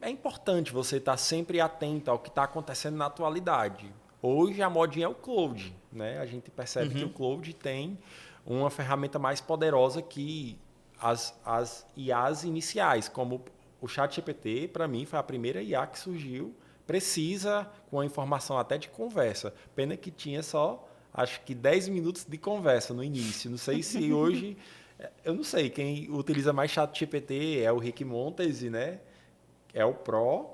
C: É importante você estar sempre atento ao que está acontecendo na atualidade. Hoje a modinha é o cloud, né? A gente percebe que o cloud tem uma ferramenta mais poderosa que as IAs iniciais, como o ChatGPT, para mim, foi a primeira IA que surgiu, precisa, com a informação até de conversa. Pena que tinha só, acho que 10 minutos de conversa no início. Não sei se hoje... Eu não sei, quem utiliza mais ChatGPT é o Rick Montesi, né? É o Pro.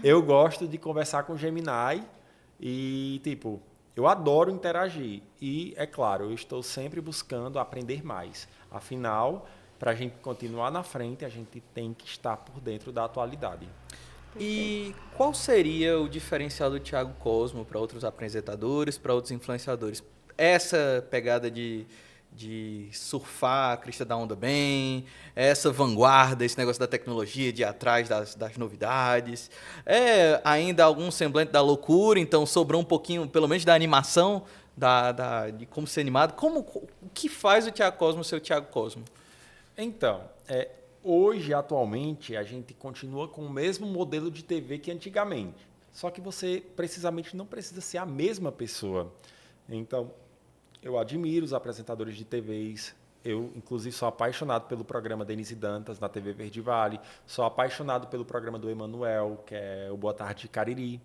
C: Eu gosto de conversar com o Gemini e, tipo, eu adoro interagir. E, é claro, eu estou sempre buscando aprender mais. Afinal, para a gente continuar na frente, a gente tem que estar por dentro da atualidade.
A: E qual seria o diferencial do Thiago Cosmo para outros apresentadores, para outros influenciadores? Essa pegada de surfar a crista da onda bem, essa vanguarda, esse negócio da tecnologia, de ir atrás das novidades. É ainda algum semblante da loucura, então sobrou um pouquinho, pelo menos, da animação, de como ser animado. O que faz o Thiago Cosmo ser o Thiago Cosmo?
C: Então, hoje, atualmente, a gente continua com o mesmo modelo de TV que antigamente. Só que você, precisamente, não precisa ser a mesma pessoa. Então, eu admiro os apresentadores de TVs. Eu, inclusive, sou apaixonado pelo programa Denise Dantas, na TV Verde Vale. Sou apaixonado pelo programa do Emanuel, que é o Boa Tarde Cariri.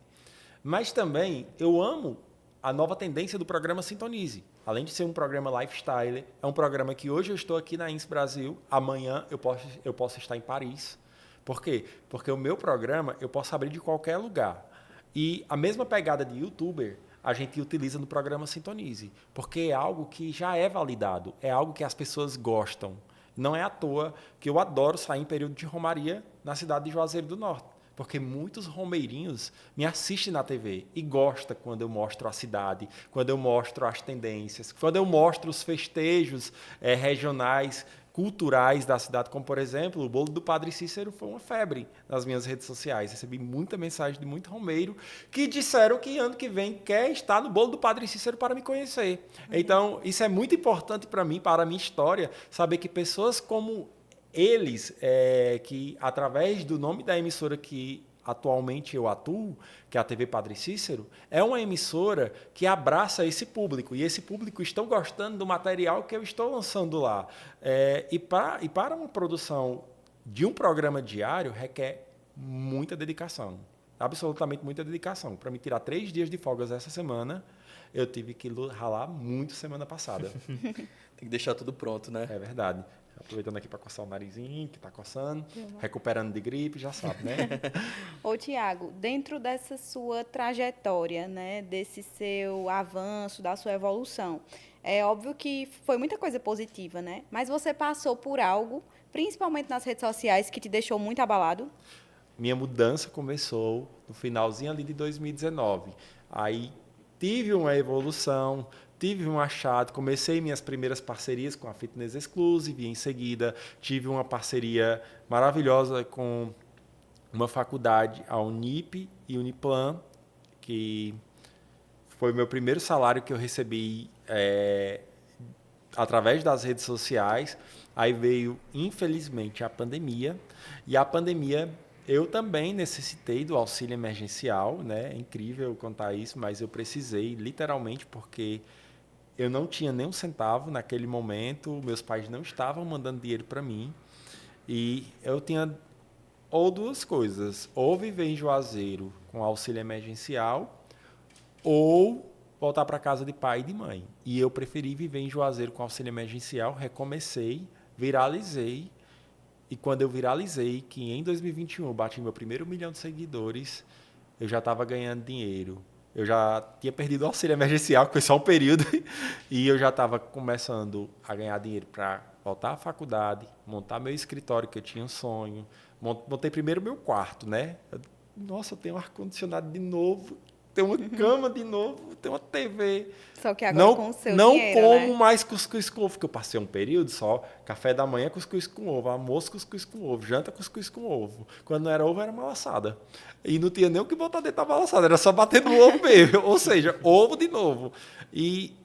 C: Mas também eu amo a nova tendência do programa Sintonize. Além de ser um programa lifestyle, é um programa que hoje eu estou aqui na INSS Brasil, amanhã eu posso estar em Paris. Por quê? Porque o meu programa eu posso abrir de qualquer lugar. E a mesma pegada de youtuber a gente utiliza no programa Sintonize, porque é algo que já é validado, é algo que as pessoas gostam. Não é à toa que eu adoro sair em período de romaria na cidade de Juazeiro do Norte, porque muitos romeirinhos me assistem na TV e gostam quando eu mostro a cidade, quando eu mostro as tendências, quando eu mostro os festejos regionais, culturais da cidade, como, por exemplo, o bolo do Padre Cícero foi uma febre nas minhas redes sociais. Recebi muita mensagem de muito romeiro que disseram que ano que vem quer estar no bolo do Padre Cícero para me conhecer. Então, isso é muito importante para mim, para a minha história, saber que pessoas como eles, que através do nome da emissora que atualmente eu atuo, que é a TV Padre Cícero, é uma emissora que abraça esse público. E esse público estão gostando do material que eu estou lançando lá. E para uma produção de um programa diário, requer muita dedicação. Absolutamente muita dedicação. Para me tirar 3 dias de folgas essa semana, eu tive que ralar muito semana passada.
A: Tem que deixar tudo pronto, né?
C: É verdade. Aproveitando aqui para coçar o narizinho, que está coçando, recuperando de gripe, já sabe, né?
B: Ô, Tiago, dentro dessa sua trajetória, né, desse seu avanço, da sua evolução, é óbvio que foi muita coisa positiva, né? Mas você passou por algo, principalmente nas redes sociais, que te deixou muito abalado?
C: Minha mudança começou no finalzinho ali de 2019. Aí tive uma evolução, tive um achado, comecei minhas primeiras parcerias com a Fitness Exclusive, e em seguida tive uma parceria maravilhosa com uma faculdade, a Unip e Uniplan, que foi o meu primeiro salário que eu recebi através das redes sociais. Aí veio, infelizmente, a pandemia, e a pandemia eu também necessitei do auxílio emergencial, né? É incrível contar isso, mas eu precisei, literalmente, porque eu não tinha nem um centavo naquele momento, meus pais não estavam mandando dinheiro para mim, e eu tinha ou duas coisas, ou viver em Juazeiro com auxílio emergencial, ou voltar para casa de pai e de mãe. E eu preferi viver em Juazeiro com auxílio emergencial, recomecei, viralizei, e quando eu viralizei, que em 2021 eu bati meu primeiro 1 milhão de seguidores, eu já estava ganhando dinheiro. Eu já tinha perdido o auxílio emergencial, que foi só um período, e eu já estava começando a ganhar dinheiro para voltar à faculdade, montar meu escritório, que eu tinha um sonho. Montei primeiro meu quarto, né? Nossa, eu tenho um ar-condicionado de novo, tenho uma cama de novo, tenho uma TV.
B: Só que agora com o seu
C: não
B: dinheiro,
C: como
B: né?
C: mais cuscuz com ovo, porque eu passei um período só, café da manhã cuscuz com ovo, almoço cuscuz com ovo, janta cuscuz com ovo. Quando não era ovo, era malaçada. E não tinha nem o que botar dentro da malaçada, era só bater no ovo mesmo. Ou seja, ovo de novo. E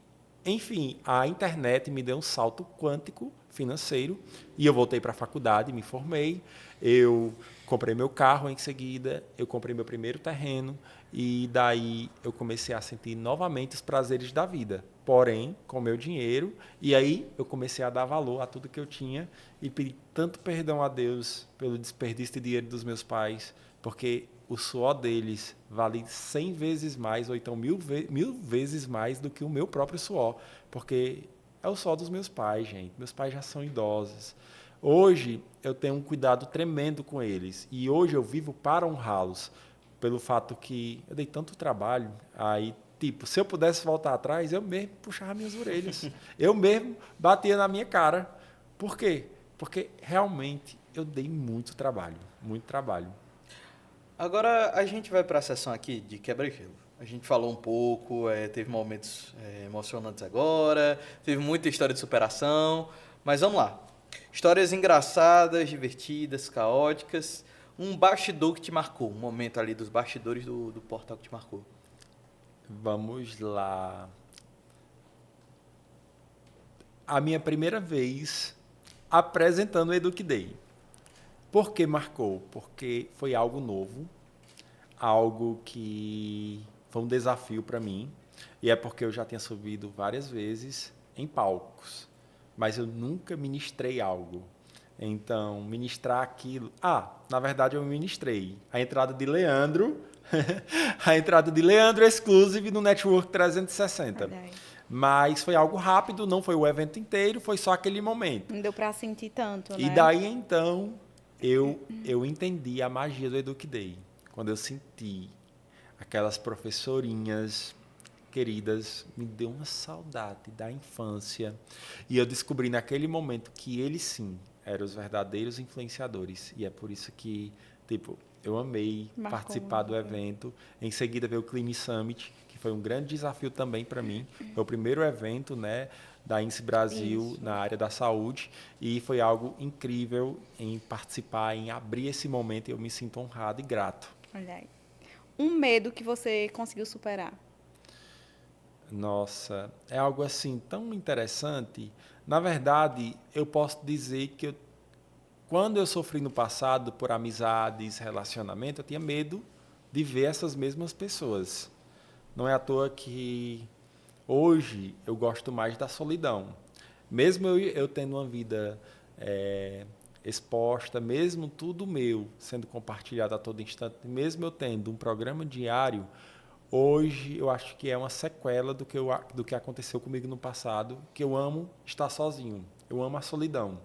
C: enfim, a internet me deu um salto quântico financeiro e eu voltei para a faculdade, me formei, eu comprei meu carro em seguida, eu comprei meu primeiro terreno e daí eu comecei a sentir novamente os prazeres da vida, porém com meu dinheiro, e aí eu comecei a dar valor a tudo que eu tinha e pedir tanto perdão a Deus pelo desperdício de dinheiro dos meus pais, porque o suor deles vale 100 vezes mais, ou então mil vezes mais do que o meu próprio suor, porque é o suor dos meus pais, gente. Meus pais já são idosos. Hoje eu tenho um cuidado tremendo com eles, e hoje eu vivo para honrá-los, pelo fato que eu dei tanto trabalho, aí, tipo, se eu pudesse voltar atrás, eu mesmo puxava minhas orelhas, eu mesmo batia na minha cara. Por quê? Porque realmente eu dei muito trabalho, muito trabalho.
A: Agora a gente vai para a sessão aqui de quebra-gelo. A gente falou um pouco, teve momentos emocionantes agora, teve muita história de superação, mas vamos lá. Histórias engraçadas, divertidas, caóticas, um bastidor que te marcou, um momento ali dos bastidores do portal que te marcou.
C: Vamos lá. A minha primeira vez apresentando o Eduque Day. Por que marcou? Porque foi algo novo, algo que foi um desafio para mim, e é porque eu já tinha subido várias vezes em palcos, mas eu nunca ministrei algo. Então, ministrar aquilo... na verdade eu ministrei a entrada de Leandro, a entrada de Leandro Exclusive no Network 360.
B: Olha aí.
C: Mas foi algo rápido, não foi o evento inteiro, foi só aquele momento.
B: Não deu para sentir tanto, né?
C: E daí, então, eu entendi a magia do Eduque Day. Quando eu senti aquelas professorinhas queridas, me deu uma saudade da infância. E eu descobri naquele momento que eles, sim, eram os verdadeiros influenciadores. E é por isso que, tipo, eu amei
B: Marcou
C: participar do
B: muito.
C: evento. Em seguida veio o Clean Summit, que foi um grande desafio também para mim. Foi o primeiro evento, né, da INSE Brasil
B: Isso.
C: na área da saúde, e foi algo incrível em participar, em abrir esse momento, e eu me sinto honrado e grato.
B: Olha aí. Um medo que você conseguiu superar.
C: Nossa, é algo assim tão interessante. Na verdade, eu posso dizer que quando eu sofri no passado por amizades, relacionamento, eu tinha medo de ver essas mesmas pessoas. Não é à toa que hoje eu gosto mais da solidão. Mesmo eu tendo uma vida exposta, mesmo tudo meu sendo compartilhado a todo instante, mesmo eu tendo um programa diário, hoje eu acho que é uma sequela do que aconteceu comigo no passado, que eu amo estar sozinho, eu amo a solidão.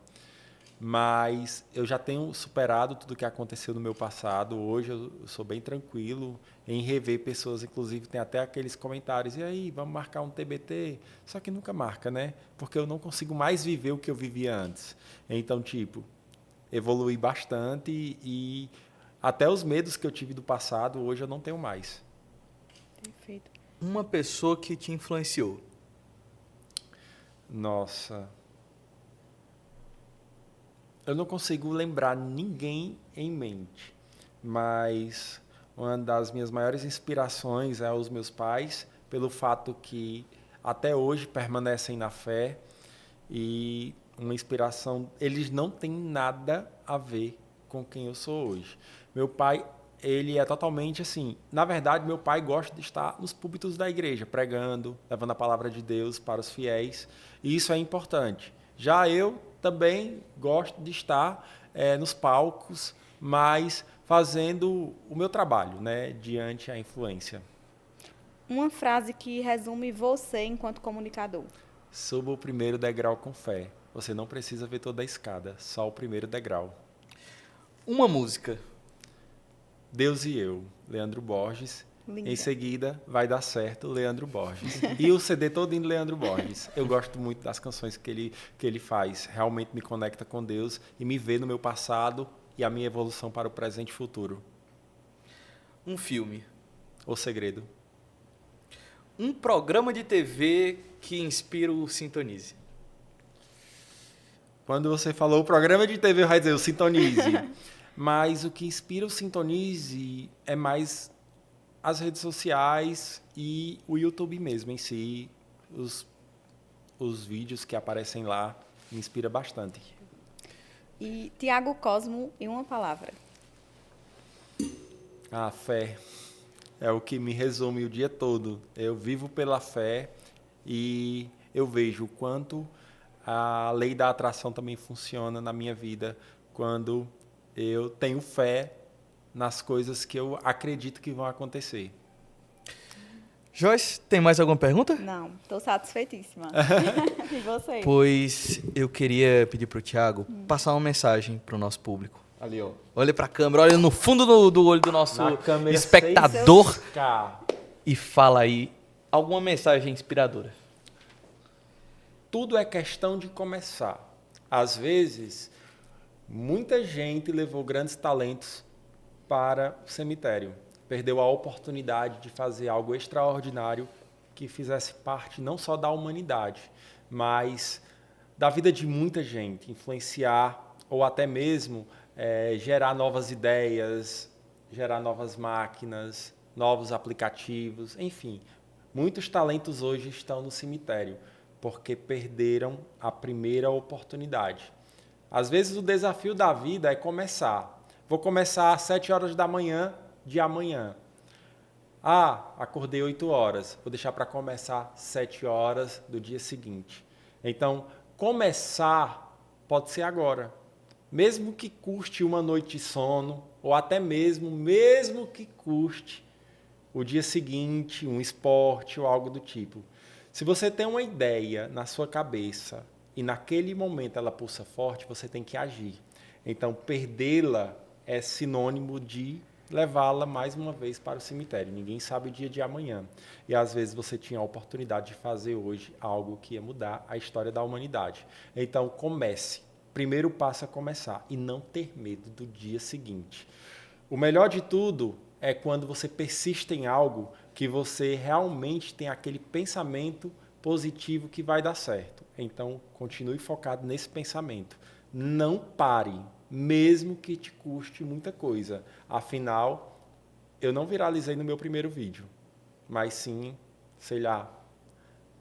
C: Mas eu já tenho superado tudo o que aconteceu no meu passado. Hoje eu sou bem tranquilo em rever pessoas, inclusive tem até aqueles comentários, e aí, vamos marcar um TBT? Só que nunca marca, né? Porque eu não consigo mais viver o que eu vivia antes. Então, tipo, evolui bastante e até os medos que eu tive do passado, hoje eu não tenho mais.
B: Perfeito.
A: Uma pessoa que te influenciou.
C: Nossa... Eu não consigo lembrar ninguém em mente, mas uma das minhas maiores inspirações é os meus pais, pelo fato que até hoje permanecem na fé, e uma inspiração, eles não têm nada a ver com quem eu sou hoje. Meu pai, ele é totalmente assim, na verdade, meu pai gosta de estar nos púlpitos da igreja, pregando, levando a palavra de Deus para os fiéis, e isso é importante. Já eu também gosto de estar nos palcos, mas fazendo o meu trabalho, né, diante a influência.
B: Uma frase que resume você enquanto comunicador.
C: Suba o primeiro degrau com fé. Você não precisa ver toda a escada, só o primeiro degrau.
A: Uma música.
C: Deus e Eu, Leandro Borges.
B: Linda.
C: Em seguida, Vai Dar Certo, Leandro Borges. E o CD todinho de Leandro Borges. Eu gosto muito das canções que ele faz. Realmente me conecta com Deus e me vê no meu passado e a minha evolução para o presente e futuro.
A: Um filme.
C: O Segredo.
A: Um programa de TV que inspira o Sintonize.
C: Quando você falou o programa de TV, vai dizer o Sintonize. Mas o que inspira o Sintonize é mais as redes sociais e o YouTube mesmo em si, os os vídeos que aparecem lá me inspira bastante.
B: E Tiago Cosmo, em uma palavra.
C: A fé é o que me resume o dia todo. Eu vivo pela fé e eu vejo o quanto a lei da atração também funciona na minha vida quando eu tenho fé nas coisas que eu acredito que vão acontecer.
A: Joyce, tem mais alguma pergunta?
B: Não, estou satisfeitíssima. E você?
A: Pois eu queria pedir pro Thiago passar uma mensagem pro nosso público. Ali, ó. Olha pra câmera, olha no fundo do olho do nosso
C: Na câmera
A: espectador
C: 6K.
A: e fala aí alguma mensagem inspiradora.
C: Tudo é questão de começar. Às vezes, muita gente levou grandes talentos para o cemitério. Perdeu a oportunidade de fazer algo extraordinário que fizesse parte não só da humanidade, mas da vida de muita gente, influenciar ou até mesmo gerar novas ideias, gerar novas máquinas, novos aplicativos, enfim. Muitos talentos hoje estão no cemitério porque perderam a primeira oportunidade. Às vezes o desafio da vida é começar. Vou começar às 7 horas da manhã de amanhã. Acordei 8 horas. Vou deixar para começar 7 horas do dia seguinte. Então, começar pode ser agora. Mesmo que custe uma noite de sono, ou até mesmo que custe o dia seguinte, um esporte ou algo do tipo. Se você tem uma ideia na sua cabeça e naquele momento ela pulsa forte, você tem que agir. Então, perdê-la é sinônimo de levá-la mais uma vez para o cemitério. Ninguém sabe o dia de amanhã. E às vezes você tinha a oportunidade de fazer hoje algo que ia mudar a história da humanidade. Então, comece. Primeiro passo é começar e não ter medo do dia seguinte. O melhor de tudo é quando você persiste em algo que você realmente tem aquele pensamento positivo que vai dar certo. Então, continue focado nesse pensamento. Não pare, mesmo que te custe muita coisa. Afinal, eu não viralizei no meu primeiro vídeo, mas sim, sei lá,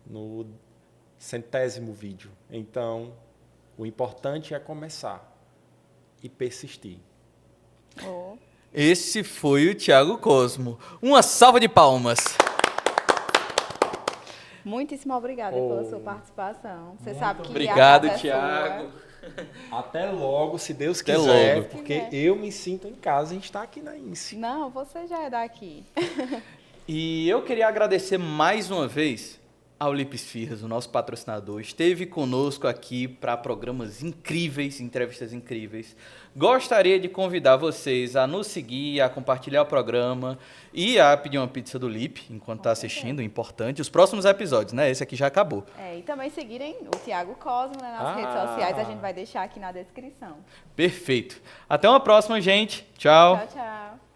C: no 100º vídeo. Então, o importante é começar e persistir.
B: Oh.
A: Esse foi o Thiago Cosmo. Uma salva de palmas.
B: Muitíssimo obrigada pela sua participação. Você sabe que
A: Obrigado,
B: a casa é
A: Thiago.
B: sua.
C: Até logo, se Deus
A: Até
C: quiser,
A: logo.
C: porque eu me sinto em casa, a gente está aqui na INSE.
B: Não, você já é daqui.
A: E eu queria agradecer mais uma vez ao Lipe Esfirras, o nosso patrocinador. Esteve conosco aqui para programas incríveis, entrevistas incríveis. Gostaria de convidar vocês a nos seguir, a compartilhar o programa e a pedir uma pizza do Lipe enquanto está assistindo, importante. Os próximos episódios, né? Esse aqui já acabou.
B: E também seguirem o Tiago Cosmo, né, nas redes sociais, a gente vai deixar aqui na descrição.
A: Perfeito. Até uma próxima, gente. Tchau.
B: Tchau, tchau.